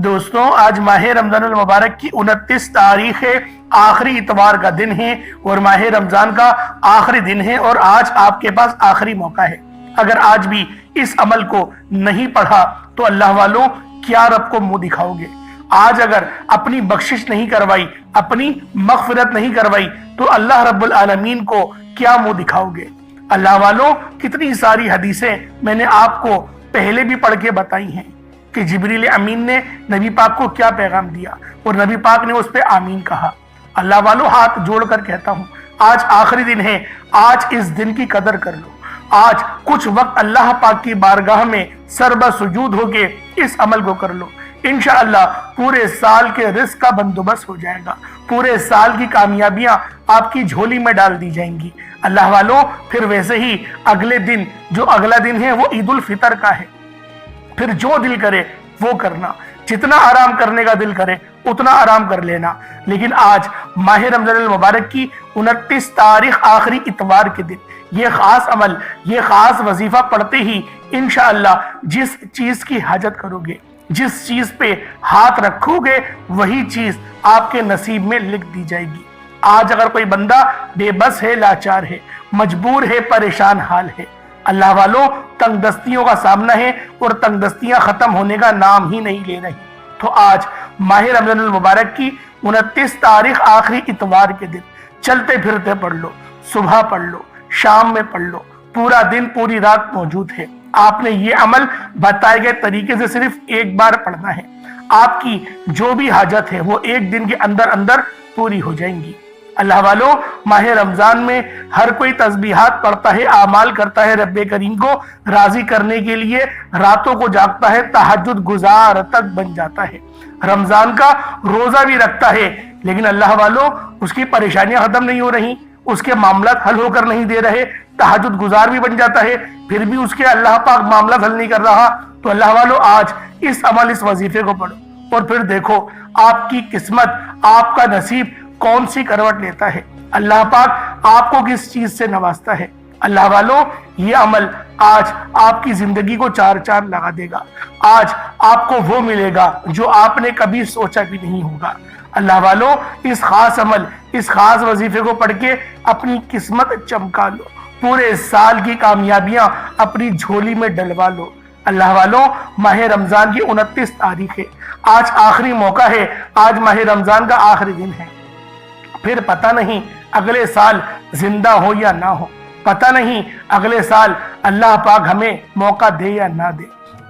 دوستوں، آج ماہ رمضان المبارک کی 29 تاریخ ہے، آخری اتوار کا دن ہے اور ماہ رمضان کا آخری دن ہے اور آج آپ کے پاس آخری موقع ہے۔ اگر آج بھی اس عمل کو نہیں پڑھا تو اللہ والوں کیا رب کو منہ دکھاؤ گے؟ آج اگر اپنی بخشش نہیں کروائی، اپنی مغفرت نہیں کروائی تو اللہ رب العالمین کو کیا منہ دکھاؤ گے؟ اللہ والوں، کتنی ساری حدیثیں میں نے آپ کو پہلے بھی پڑھ کے بتائی ہیں کہ جبریل امین نے نبی پاک کو کیا پیغام دیا اور نبی پاک نے اس پہ آمین کہا۔ اللہ والوں، ہاتھ جوڑ کر کہتا ہوں، آج آخری دن ہے، آج اس دن کی قدر کر لو۔ آج کچھ وقت اللہ پاک کی بارگاہ میں سر بسجود ہو کے اس عمل کو کر لو۔ انشاءاللہ پورے سال کے رزق کا بندوبست ہو جائے گا، پورے سال کی کامیابیاں آپ کی جھولی میں ڈال دی جائیں گی۔ اللہ والوں، پھر ویسے ہی اگلے دن جو اگلا دن ہے وہ عید الفطر کا ہے، پھر جو دل کرے وہ کرنا، جتنا آرام کرنے کا دل کرے اتنا آرام کر لینا۔ لیکن آج ماہ رمضان المبارک کی 29 تاریخ آخری اتوار کے دن یہ خاص عمل، یہ خاص وظیفہ پڑھتے ہی انشاءاللہ جس چیز کی حاجت کرو گے، جس چیز پہ ہاتھ رکھو گے وہی چیز آپ کے نصیب میں لکھ دی جائے گی۔ آج اگر کوئی بندہ بے بس ہے، لاچار ہے، مجبور ہے، پریشان حال ہے، اللہ والوں تنگ دستیوں کا سامنا ہے اور تنگ دستیاں ختم ہونے کا نام ہی نہیں لے رہی، تو آج ماہ رمضان المبارک کی 29 تاریخ آخری اتوار کے دن چلتے پھرتے پڑھ لو، صبح پڑھ لو، شام میں پڑھ لو، پورا دن پوری رات موجود ہے۔ آپ نے یہ عمل بتائے گئے طریقے سے صرف ایک بار پڑھنا ہے، آپ کی جو بھی حاجت ہے وہ ایک دن کے اندر اندر پوری ہو جائیں گی۔ اللہ والوں، ماہ رمضان میں ہر کوئی تسبیحات پڑھتا ہے، اعمال کرتا ہے، رب کریم کو راضی کرنے کے لیے راتوں کو جاگتا ہے، تہجد گزار تک بن جاتا ہے، رمضان کا روزہ بھی رکھتا ہے، لیکن اللہ والوں اس کی پریشانیاں ختم نہیں ہو رہی، اس کے معاملات حل ہو کر نہیں دے رہے، تہجد گزار بھی بن جاتا ہے، پھر بھی اس کے اللہ پاک معاملات حل نہیں کر رہا۔ تو اللہ والوں آج اس عمل، اس وظیفے کو پڑھو اور پھر دیکھو آپ کی قسمت، آپ کا نصیب کون سی کروٹ لیتا ہے، اللہ پاک آپ کو کس چیز سے نوازتا ہے۔ اللہ والوں، یہ عمل آج آپ کی زندگی کو چار چاند لگا دے گا، آج آپ کو وہ ملے گا جو آپ نے کبھی سوچا بھی نہیں ہوگا۔ اللہ والوں، اس خاص عمل، اس خاص وظیفے کو پڑھ کے اپنی قسمت چمکا لو، پورے سال کی کامیابیاں اپنی جھولی میں ڈلوا لو۔ اللہ والوں، ماہ رمضان کی 29 تاریخ ہے، آج آخری موقع ہے، آج ماہ رمضان کا آخری دن ہے، پھر پتہ نہیں اگلے سال زندہ ہو یا نہ ہو، پتہ نہیں اگلے سال اللہ پاک ہمیں موقع دے یا نہ دے۔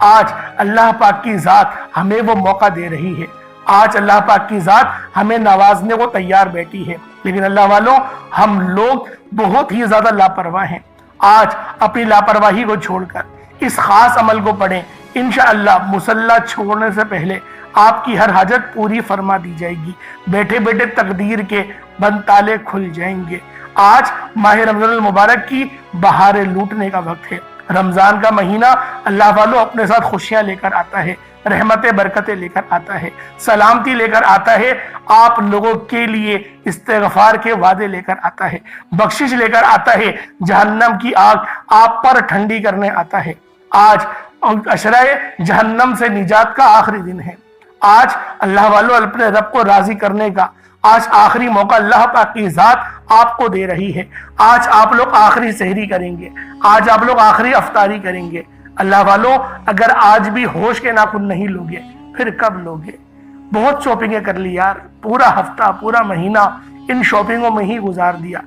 آج اللہ پاک کی ذات ہمیں وہ موقع دے رہی ہے، آج اللہ پاک کی ذات ہمیں نوازنے کو تیار بیٹھی ہے، لیکن اللہ والوں ہم لوگ بہت ہی زیادہ لاپرواہ ہیں۔ آج اپنی لاپرواہی کو چھوڑ کر اس خاص عمل کو پڑھیں، انشاءاللہ مصلی چھوڑنے سے پہلے آپ کی ہر حاجت پوری فرما دی جائے گی، بیٹھے بیٹھے تقدیر کے بند تالے کھل جائیں گے۔ آج ماہ رمضان المبارک کی بہاریں لوٹنے کا وقت ہے۔ رمضان کا مہینہ اللہ والوں اپنے ساتھ خوشیاں لے کر آتا ہے، رحمتیں برکتیں لے کر آتا ہے، سلامتی لے کر آتا ہے، آپ لوگوں کے لیے استغفار کے وعدے لے کر آتا ہے، بخشش لے کر آتا ہے، جہنم کی آگ آپ پر ٹھنڈی کرنے آتا ہے۔ آج عشرۂ جہنم سے نجات کا آخری دن ہے۔ آج اللہ والوں اپنے رب کو راضی کرنے کا آج آخری موقع اللہ پاک کی ذات آپ کو دے رہی ہے۔ آج آپ لوگ آخری سحری کریں گے، آج آپ لوگ آخری افطاری کریں گے۔ اللہ والوں اگر آج بھی ہوش کے ناخن نہیں لوگے پھر کب لوگے؟ بہت شاپنگیں کر لی یار، پورا ہفتہ، پورا مہینہ ان شاپنگوں میں ہی گزار دیا۔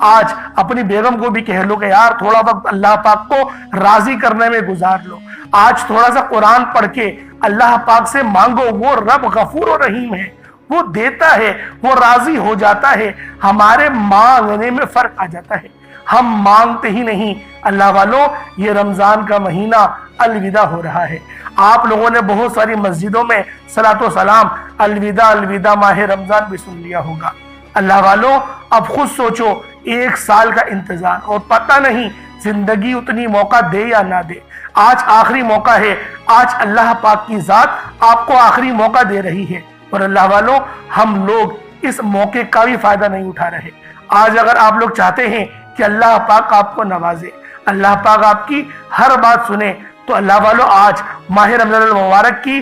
آج اپنی بیگم کو بھی کہہ لو کہ یار تھوڑا وقت اللہ پاک کو راضی کرنے میں گزار لو، آج تھوڑا سا قرآن پڑھ کے اللہ پاک سے مانگو، وہ رب غفور و رحیم ہے، وہ دیتا ہے، وہ راضی ہو جاتا ہے۔ ہمارے مانگنے میں فرق آ جاتا ہے، ہم مانگتے ہی نہیں۔ اللہ والوں یہ رمضان کا مہینہ الوداع ہو رہا ہے، آپ لوگوں نے بہت ساری مسجدوں میں صلاۃ و سلام الوداع الوداع ماہ رمضان بھی سن لیا ہوگا۔ اللہ والوں اب خود سوچو، ایک سال کا انتظار اور پتہ نہیں زندگی اتنی موقع دے یا نہ دے۔ آج آخری موقع ہے، آج اللہ پاک کی ذات آپ کو آخری موقع دے رہی ہے اور اللہ والوں ہم لوگ اس موقع کا بھی فائدہ نہیں اٹھا رہے۔ آج اگر آپ لوگ چاہتے ہیں کہ اللہ پاک آپ کو نوازے، اللہ پاک آپ کی ہر بات سنے، تو اللہ والوں آج ماہ رمضان المبارک کی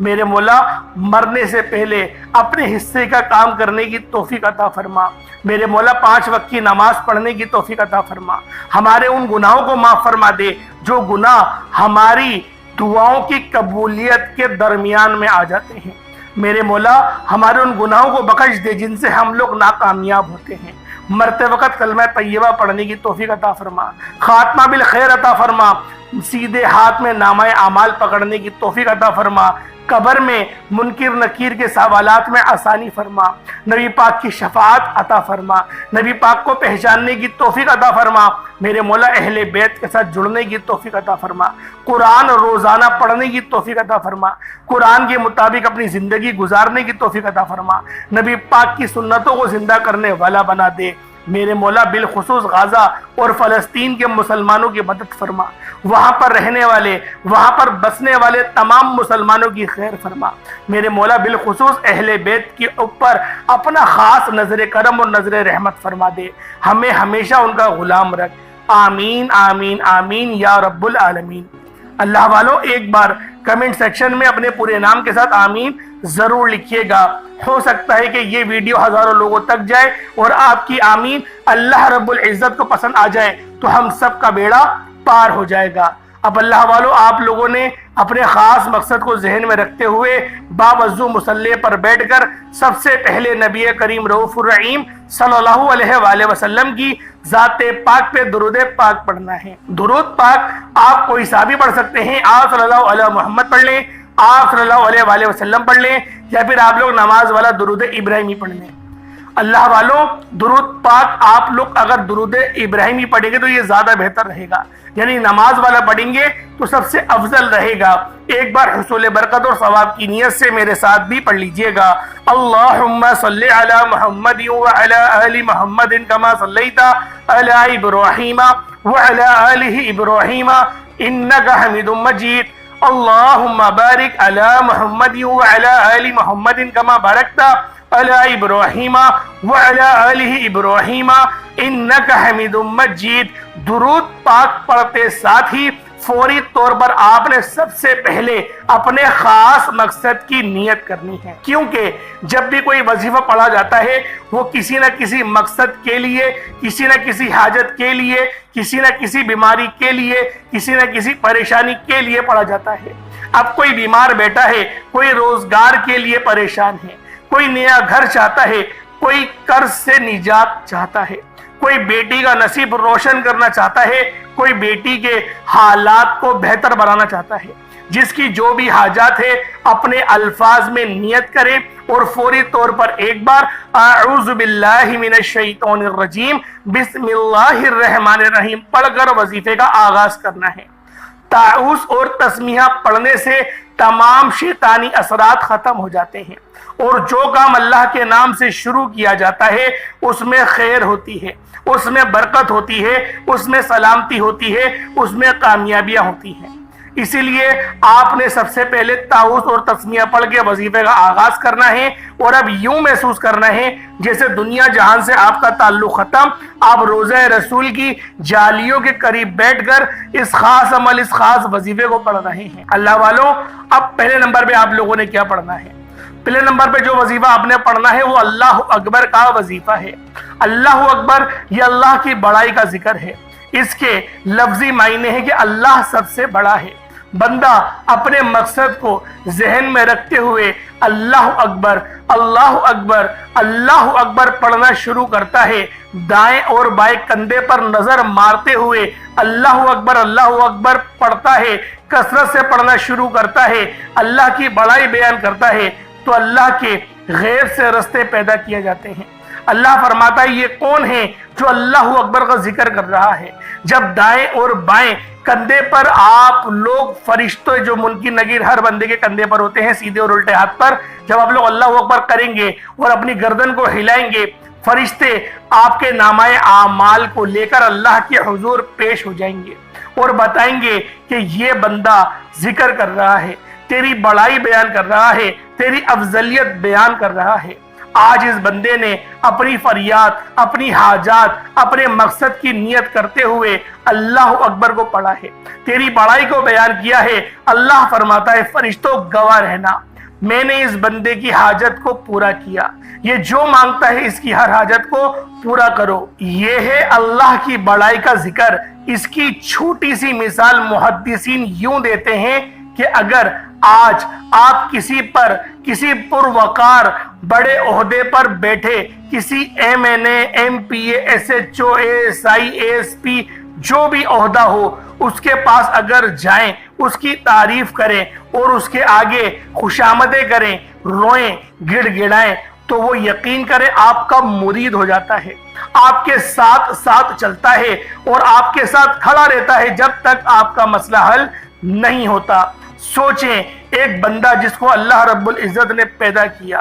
میرے مولا مرنے سے پہلے اپنے حصے کا کام کرنے کی توفیق عطا فرما۔ میرے مولا 5 وقت کی نماز پڑھنے کی توفیق عطا فرما۔ ہمارے ان گناہوں کو معاف فرما دے جو گناہ ہماری دعاؤں کی قبولیت کے درمیان میں آ جاتے ہیں۔ میرے مولا ہمارے ان گناہوں کو بخش دے جن سے ہم لوگ ناکامیاب ہوتے ہیں۔ مرتے وقت کلمہ طیبہ پڑھنے کی توفیق عطا فرما، خاتمہ بالخیر عطا فرما، سیدھے ہاتھ میں نامہ اعمال پکڑنے کی توفیق عطا فرما، قبر میں منکر نکیر کے سوالات میں آسانی فرما، نبی پاک کی شفاعت عطا فرما، نبی پاک کو پہچاننے کی توفیق عطا فرما۔ میرے مولا اہل بیت کے ساتھ جڑنے کی توفیق عطا فرما، قرآن روزانہ پڑھنے کی توفیق عطا فرما، قرآن کے مطابق اپنی زندگی گزارنے کی توفیق عطا فرما، نبی پاک کی سنتوں کو زندہ کرنے والا بنا دے۔ میرے مولا بالخصوص غزہ اور فلسطین کے مسلمانوں کی مدد فرما، وہاں پر رہنے والے، وہاں پر بسنے والے تمام مسلمانوں کی خیر فرما۔ میرے مولا بالخصوص اہل بیت کے اوپر اپنا خاص نظر کرم اور نظر رحمت فرما دے، ہمیں ہمیشہ ان کا غلام رکھ۔ آمین آمین آمین یا رب العالمین۔ اللہ والوں ایک بار کمنٹ سیکشن میں اپنے پورے نام کے ساتھ آمین ضرور لکھیے گا، ہو سکتا ہے کہ یہ ویڈیو ہزاروں لوگوں تک جائے اور آپ کی آمین اللہ رب العزت کو پسند آ جائے تو ہم سب کا بیڑا پار ہو جائے گا۔ اب اللہ والوں آپ لوگوں نے اپنے خاص مقصد کو ذہن میں رکھتے ہوئے باوضو مصلی پر بیٹھ کر سب سے پہلے نبی کریم رؤوف الرحیم صلی اللہ علیہ وآلہ وسلم کی ذات پاک پہ درود پاک پڑھنا ہے۔ درود پاک آپ کوئی سا بھی پڑھ سکتے ہیں، آپ صلی اللہ علیہ محمد پڑھ لیں، آپ صلی اللہ علیہ وآلہ وسلم پڑھ لیں، یا پھر آپ لوگ نماز والا درود ابراہیمی پڑھ لیں۔ اللہ والوں درود پاک آپ لوگ اگر درود ابراہیمی پڑھیں گے تو یہ زیادہ بہتر رہے گا، یعنی نماز والا پڑھیں گے تو سب سے افضل رہے گا۔ ایک بار حصول برکت اور ثواب کی نیت سے میرے ساتھ بھی پڑھ لیجئے گا۔ اللہم صلی علی محمد وعلی آل محمد کما صلیت علی ابراہیم وعلی آل ابراہیم انکا حمید مجید۔ اللہم بارک علی محمد وعلی آل محمد کما بارکت علی ابراہیم وعلی آل ابراہیم انکا حمید مجید۔ درود پاک پڑھتے ساتھ ہی فوری طور پر آپ نے سب سے پہلے اپنے خاص مقصد کی نیت کرنی ہے، کیونکہ جب بھی کوئی وظیفہ پڑھا جاتا ہے وہ کسی نہ کسی مقصد کے لیے، کسی نہ کسی حاجت کے لیے، کسی نہ کسی بیماری کے لیے، کسی نہ کسی پریشانی کے لیے پڑھا جاتا ہے۔ اب کوئی بیمار بیٹا ہے، کوئی روزگار کے لیے پریشان ہے، کوئی نیا گھر چاہتا ہے، کوئی قرض سے نجات چاہتا ہے، کوئی بیٹی کا نصیب روشن کرنا چاہتا ہے، کوئی بیٹی کے حالات کو بہتر بنانا چاہتا ہے۔ جس کی جو بھی حاجات ہے اپنے الفاظ میں نیت کرے اور فوری طور پر ایک بار اعوذ باللہ من الشیطان الرجیم بسم اللہ الرحمن الرحیم پڑھ کر وظیفے کا آغاز کرنا ہے۔ تعوذ اور تسمیہ پڑھنے سے تمام شیطانی اثرات ختم ہو جاتے ہیں، اور جو کام اللہ کے نام سے شروع کیا جاتا ہے اس میں خیر ہوتی ہے، اس میں برکت ہوتی ہے، اس میں سلامتی ہوتی ہے، اس میں کامیابیاں ہوتی ہیں۔ اسی لیے آپ نے سب سے پہلے تعوذ اور تسمیہ پڑھ کے وظیفے کا آغاز کرنا ہے، اور اب یوں محسوس کرنا ہے جیسے دنیا جہان سے آپ کا تعلق ختم، آپ روضہ رسول کی جالیوں کے قریب بیٹھ کر اس خاص عمل، اس خاص وظیفے کو پڑھ رہے ہیں۔ اللہ والوں اب پہلے نمبر پہ آپ لوگوں نے کیا پڑھنا ہے؟ پہلے نمبر پہ جو وظیفہ آپ نے پڑھنا ہے وہ اللہ اکبر کا وظیفہ ہے۔ اللہ اکبر یہ اللہ کی بڑائی کا ذکر ہے، اس کے لفظی معنی ہے کہ اللہ سب سے بڑا ہے۔ بندہ اپنے مقصد کو ذہن میں رکھتے ہوئے اللہ اکبر اللہ اکبر اللہ اکبر پڑھنا شروع کرتا ہے، دائیں اور بائیں کندھے پر نظر مارتے ہوئے اللہ اکبر پڑھتا ہے، کثرت سے پڑھنا شروع کرتا ہے، اللہ کی بڑائی بیان کرتا ہے، تو اللہ کے غیب سے رستے پیدا کیے جاتے ہیں۔ اللہ فرماتا ہے یہ کون ہے جو اللہ اکبر کا ذکر کر رہا ہے؟ جب دائیں اور بائیں کندھے پر آپ لوگ فرشتے جو منکر نکیر ہر بندے کے کندھے پر ہوتے ہیں سیدھے اور الٹے ہاتھ پر، جب آپ لوگ اللہ اکبر کریں گے اور اپنی گردن کو ہلائیں گے، فرشتے آپ کے نامہ اعمال کو لے کر اللہ کے حضور پیش ہو جائیں گے اور بتائیں گے کہ یہ بندہ ذکر کر رہا ہے، تیری بڑائی بیان کر رہا ہے، تیری افضلیت بیان کر رہا ہے۔ آج اس بندے نے اپنی فریاد، اپنی حاجات، اپنے مقصد کی نیت کرتے ہوئے اللہ اکبر کو پڑھا ہے، تیری بڑائی کو بیان کیا ہے۔ اللہ فرماتا ہے فرشتوں گواہ رہنا، میں نے اس بندے کی حاجت کو پورا کیا، یہ جو مانگتا ہے اس کی ہر حاجت کو پورا کرو۔ یہ ہے اللہ کی بڑائی کا ذکر۔ اس کی چھوٹی سی مثال محدثین یوں دیتے ہیں کہ اگر آج آپ کسی پروقار بڑے عہدے پر بیٹھے، کسی MNA، MPA، SHO، ASI، ASP، جو بھی عہدہ ہو، اس کے پاس اگر جائیں، اس کی تعریف کریں اور اس کے آگے خوشامدیں کریں، روئیں، گڑ گڑائیں، تو وہ یقین کریں آپ کا مرید ہو جاتا ہے، آپ کے ساتھ ساتھ چلتا ہے اور آپ کے ساتھ کھڑا رہتا ہے جب تک آپ کا مسئلہ حل نہیں ہوتا۔ سوچیں، ایک بندہ جس کو اللہ رب العزت نے پیدا کیا،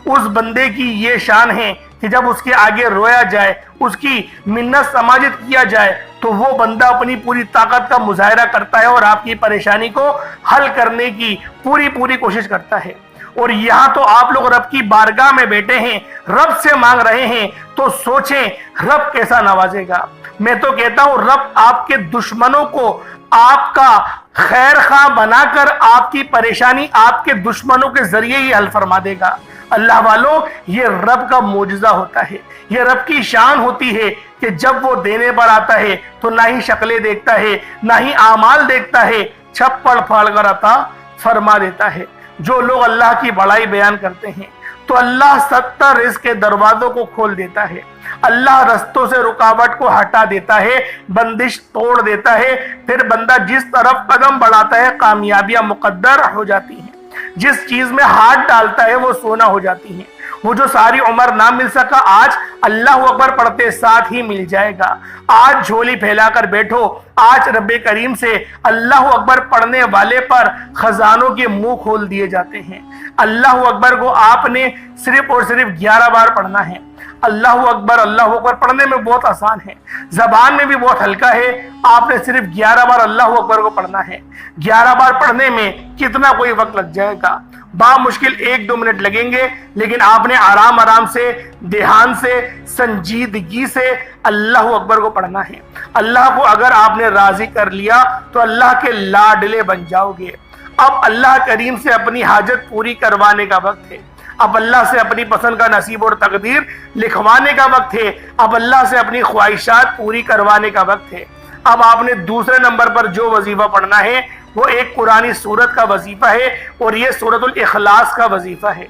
اس بندے کی یہ شان ہے کہ جب اس کے آگے رویا جائے، اس کی منت سماجت کیا جائے، تو وہ بندہ اپنی پوری طاقت کا مظاہرہ کرتا ہے اور آپ کی پریشانی کو حل کرنے کی پوری کوشش کرتا ہے۔ اور یہاں تو آپ لوگ رب کی بارگاہ میں بیٹھے ہیں، رب سے مانگ رہے ہیں، تو سوچیں رب کیسا نوازے گا۔ میں تو کہتا ہوں رب آپ کے دشمنوں کو آپ کا خیر خواہ بنا کر آپ کی پریشانی آپ کے دشمنوں کے ذریعے ہی حل فرما دے گا۔ اللہ والوں، یہ رب کا معجزہ ہوتا ہے، یہ رب کی شان ہوتی ہے کہ جب وہ دینے پر آتا ہے تو نہ ہی شکلیں دیکھتا ہے، نہ ہی اعمال دیکھتا ہے، چھپڑ پھاڑ کر عطا فرما دیتا ہے۔ جو لوگ اللہ کی بڑائی بیان کرتے ہیں تو اللہ 70 رزق کے دروازوں کو کھول دیتا ہے، اللہ رستوں سے رکاوٹ کو ہٹا دیتا ہے، بندش توڑ دیتا ہے، پھر بندہ جس طرف قدم بڑھاتا ہے کامیابیاں مقدر ہو جاتی ہیں، جس چیز میں ہاتھ ڈالتا ہے وہ سونا ہو جاتی ہیں۔ وہ جو ساری عمر نہ مل سکا آج اللہ اکبر پڑھتے ساتھ ہی مل جائے گا۔ آج جھولی پھیلا کر بیٹھو، آج رب کریم سے اللہ اکبر پڑھنے والے پر خزانوں کے منہ کھول دیے جاتے ہیں۔ اللہ اکبر کو آپ نے صرف اور صرف 11 بار پڑھنا ہے۔ اللہ اکبر پڑھنے میں بہت آسان ہے، زبان میں بھی بہت ہلکا ہے، آپ نے صرف 11 بار اللہ اکبر کو پڑھنا ہے۔ 11 بار پڑھنے میں کتنا کوئی وقت لگ جائے گا، بامشکل 1-2 منٹ لگیں گے، لیکن آپ نے آرام سے، دھیان سے، سنجیدگی سے اللہ اکبر کو پڑھنا ہے۔ اللہ کو اگر آپ نے راضی کر لیا تو اللہ کے لاڈلے بن جاؤ گے۔ اب اللہ کریم سے اپنی حاجت پوری کروانے کا وقت ہے، اب اللہ سے اپنی پسند کا نصیب اور تقدیر لکھوانے کا وقت ہے، اب اللہ سے اپنی خواہشات پوری کروانے کا وقت ہے۔ اب آپ نے دوسرے نمبر پر جو وظیفہ پڑھنا ہے وہ ایک قرآنی سورت کا وظیفہ ہے، اور یہ سورۃ الاخلاص کا وظیفہ ہے۔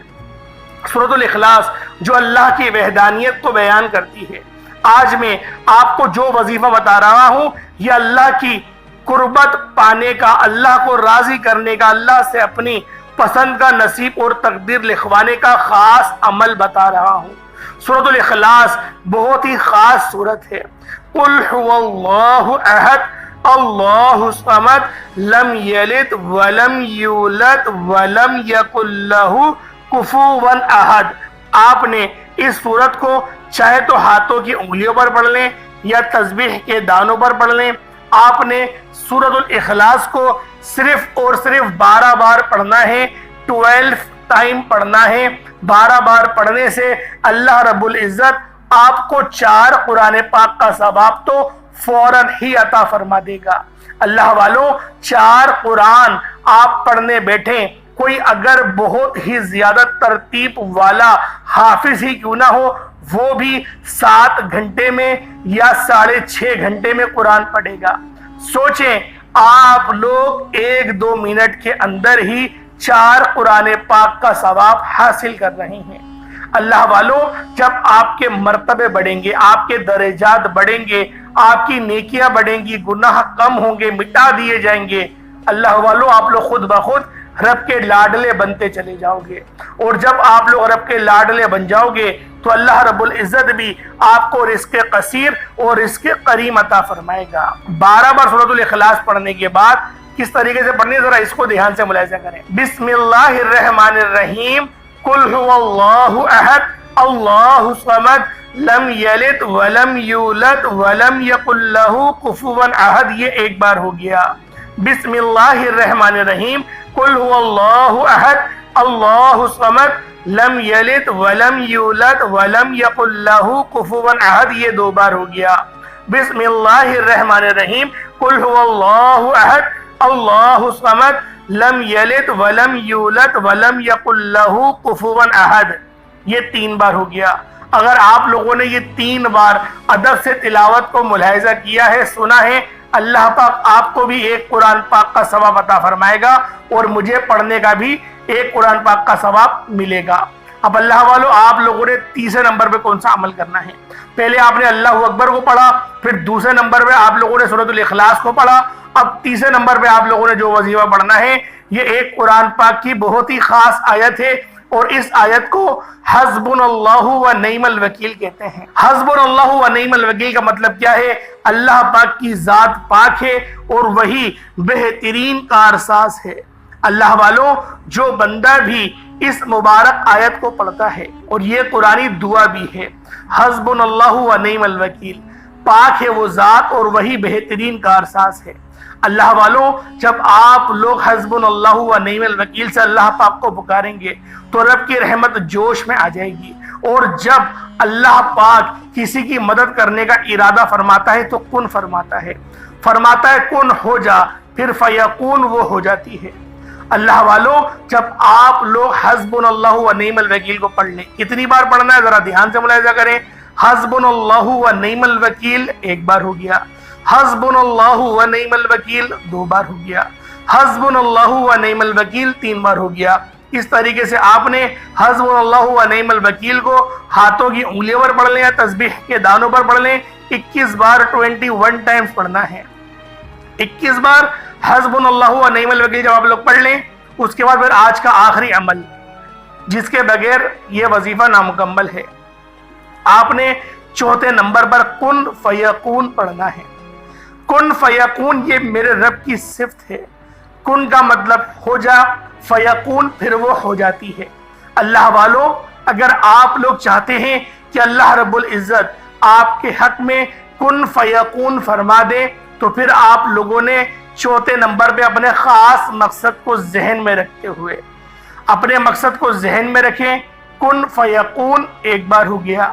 سورۃ الاخلاص جو اللہ کی وحدانیت کو بیان کرتی ہے۔ آج میں آپ کو جو وظیفہ بتا رہا ہوں یہ اللہ کی قربت پانے کا، اللہ کو راضی کرنے کا، اللہ سے اپنی پسند کا نصیب اور تقدیر لکھوانے کا خاص عمل بتا رہا ہوں۔ سورۃ الاخلاص بہت ہی خاص سورت ہے۔ قل هو اللہ احد اللہ الصمد لم یلد ولم یولد ولم یکن لہ کفوا احد۔ آپ نے اس سورت کو چاہے تو ہاتھوں کی انگلیوں پر پڑھ لیں یا تسبیح کے دانوں پر پڑھ لیں، آپ نے سورۃ الاخلاص کو صرف اور صرف 12 بار پڑھنا ہے، 12 ٹائم پڑھنا ہے۔ 12 بار پڑھنے سے اللہ رب العزت آپ کو 4 قرآن پاک کا ثواب تو فوراً ہی عطا فرما دے گا۔ اللہ والوں، 4 قرآن آپ پڑھنے بیٹھیں، کوئی اگر بہت ہی زیادہ ترتیب والا حافظ ہی کیوں نہ ہو، وہ بھی 7 گھنٹے میں یا 6.5 گھنٹے میں قرآن پڑھے گا۔ سوچیں آپ لوگ 1-2 منٹ کے اندر ہی 4 قرآن پاک کا ثواب حاصل کر رہے ہیں۔ اللہ والوں، جب آپ کے مرتبے بڑھیں گے، آپ کے درجات بڑھیں گے، آپ کی نیکیاں بڑھیں گی، گناہ کم ہوں گے، مٹا دیے جائیں گے، اللہ والوں آپ لوگ خود بخود رب کے لاڈلے بنتے چلے جاؤ گے۔ اور جب آپ لوگ رب کے لاڈلے بن جاؤ گے تو اللہ رب العزت بھی آپ کو رزق قصیر اور رزق کریم عطا فرمائے گا۔ 12 بار سورۃ الاخلاص پڑھنے کے بعد کس طریقے سے پڑھنی ہے ذرا اس کو دھیان سے ملاحظہ کریں۔ بسم اللہ الرحمن الرحیم، قل هو اللہ احد اللہ الصمد لم یلد ولم یولد ولم یکن لہ کفوا احد۔ یہ ایک بار ہو گیا۔ بسم اللہ الرحمن الرحیم، قل هو اللہ احد اللہ الصمد لم یلد ولم یولد ولم یکن لہ کفوا احد، یہ 2 بار ہو گیا۔ بسم اللہ الرحمن الرحیم، قل هو اللہ احد اللہ الصمد لم یلد ولم یولد ولم یکن لہ کفوا احد، یہ 3 بار ہو گیا۔ اگر آپ لوگوں نے یہ 3 بار ادب سے تلاوت کو ملاحظہ کیا ہے، سنا ہے، اللہ پاک آپ کو بھی ایک قرآن پاک کا ثواب عطا فرمائے گا اور مجھے پڑھنے کا بھی ایک قرآن پاک کا ثواب ملے گا۔ اب اللہ والو، آپ لوگوں نے تیسرے نمبر پہ کون سا عمل کرنا ہے؟ پہلے آپ نے اللہ اکبر کو پڑھا، پھر دوسرے نمبر پہ آپ لوگوں نے سورۃ الاخلاص کو پڑھا، اب تیسرے نمبر پہ آپ لوگوں نے جو وظیفہ پڑھنا ہے، یہ ایک قرآن پاک کی بہت ہی خاص آیت ہے، اور اس آیت کو حسبنا اللہ و نعم الوکیل کہتے ہیں۔ حسبنا اللہ و نعم الوکیل کا مطلب کیا ہے؟ اللہ پاک کی ذات پاک ہے اور وہی بہترین کارساز ہے۔ اللہ والوں، جو بندہ بھی اس مبارک آیت کو پڑھتا ہے، اور یہ قرآنی دعا بھی ہے، حسبنا اللہ و نعم الوکیل، پاک ہے وہ ذات اور وہی بہترین کارساز ہے۔ اللہ والوں، جب آپ لوگ حسبنا اللہ و نعم الوکیل سے اللہ پاک کو پکاریں گے تو رب کی رحمت جوش میں آ جائے گی، اور جب اللہ پاک کسی کی مدد کرنے کا ارادہ فرماتا ہے تو کن فرماتا ہے کن ہو جا، پھر فیکون وہ ہو جاتی ہے۔ اللہ والوں، جب آپ لوگ حسبنا اللہ و نعم الوکیل کو پڑھ لیں، کتنی بار پڑھنا ہے ذرا دھیان سے ملاحظہ کریں۔ حسبنا اللہ و نعم الوکیل 1 بار ہو گیا، حسبنا اللہ و نعم الوکیل 2 بار ہو گیا، حسبنا اللہ و نعم الوکیل 3 بار ہو گیا۔ اس طریقے سے آپ نے حسبنا اللہ و نعم الوکیل کو ہاتھوں کی انگلیوں پر پڑھ لیں یا تسبیح کے دانوں پر پڑھ لیں، 21 بار 21 ٹائمز پڑھنا ہے۔ 21 بار حسبنا اللہ و نعم الوکیل جب آپ لوگ پڑھ لیں، اس کے بعد پھر آج کا آخری عمل، جس کے بغیر یہ وظیفہ نامکمل ہے، آپ نے 4تھے نمبر پر کن فیکون پڑھنا ہے۔ کن فیکون یہ میرے رب کی صفت ہے۔ کن کا مطلب ہو جا، فیکون پھر وہ ہو جاتی ہے۔ اللہ والوں، اگر آپ لوگ چاہتے ہیں کہ اللہ رب العزت آپ کے حق میں کن فیکون فرما دے، تو پھر آپ لوگوں نے 4تھے نمبر پہ اپنے خاص مقصد کو ذہن میں رکھتے ہوئے اپنے مقصد کو ذہن میں رکھیں۔ کن فیکون 1 بار ہو گیا،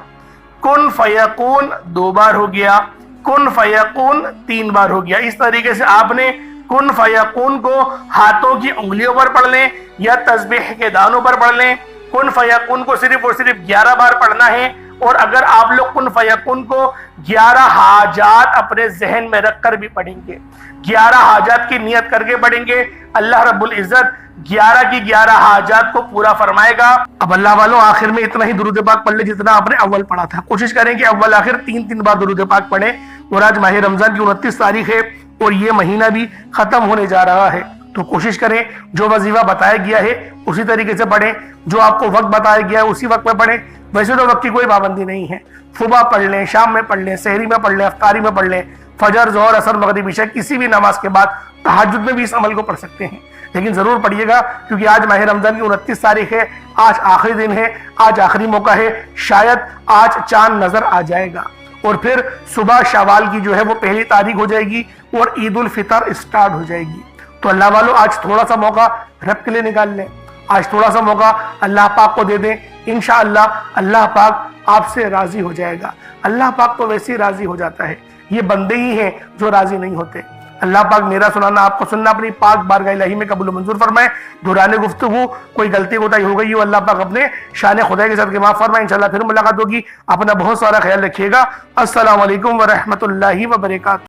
کن فیکون 2 بار ہو گیا، کن فیکون 3 بار ہو گیا۔ اس طریقے سے آپ نے کن فیکون کو ہاتھوں کی انگلیوں پر پڑھ لیں یا تسبیح کے دانوں پر پڑھ لیں۔ کن فیکون کو صرف اور صرف 11 بار پڑھنا ہے، اور اگر آپ لوگ کن فیکون کو 11 حاجات اپنے ذہن میں رکھ کر بھی پڑھیں گے، 11 حاجات کی نیت کر کے پڑھیں گے، اللہ رب العزت 11 کی 11 حاجات کو پورا فرمائے گا۔ اب اللہ والوں، آخر میں اتنا ہی درود پاک پڑھ لیں جتنا آپ نے اول پڑھا تھا۔ کوشش کریں کہ اول آخر 3 بار درود پاک پڑھیں، اور آج ماہ رمضان کی 29 تاریخ ہے اور یہ مہینہ بھی ختم ہونے جا رہا ہے، تو کوشش کریں جو وظیفہ بتایا گیا ہے اسی طریقے سے پڑھیں، جو آپ کو وقت بتایا گیا ہے اسی وقت میں پڑھیں۔ ویسے تو وقت کی کوئی پابندی نہیں ہے، صبح پڑھ لیں، شام میں پڑھ لیں، سحری میں پڑھ لیں، افطاری میں پڑھ لیں، فجر، ظہر، عصر، مغرب، عشاء کسی بھی نماز کے بعد تہجد میں بھی اس عمل کو پڑھ سکتے ہیں، لیکن ضرور پڑھیے گا، کیونکہ آج ماہ رمضان کی 29 تاریخ ہے، آج آخری دن ہے، آج آخری موقع ہے، شاید آج چاند نظر آ جائے گا، اور پھر صبح شوال کی جو ہے وہ 1 تاریخ ہو جائے گی اور عید الفطر اسٹارٹ ہو جائے گی۔ تو اللہ والوں، آج تھوڑا سا موقع رب کے لیے نکال لیں، آج تھوڑا سا موقع اللہ پاک کو دے دیں، انشاءاللہ اللہ پاک آپ سے راضی ہو جائے گا۔ اللہ پاک تو ویسے ہی راضی ہو جاتا ہے، یہ بندے ہی ہیں جو راضی نہیں ہوتے۔ اللہ پاک میرا سنانا، آپ کو سننا اپنی پاک بارگاہ الہی میں قبول و منظور فرمائے۔ دوران گفتگو کوئی غلطی کوتاہی ہو گئی ہو، اللہ پاک اپنے شان خدا کے ساتھ کے معاف فرمائے۔ انشاءاللہ پھر ملاقات ہوگی، اپنا بہت سارا خیال رکھیے گا۔ السلام علیکم ورحمۃ اللہ وبرکاتہ۔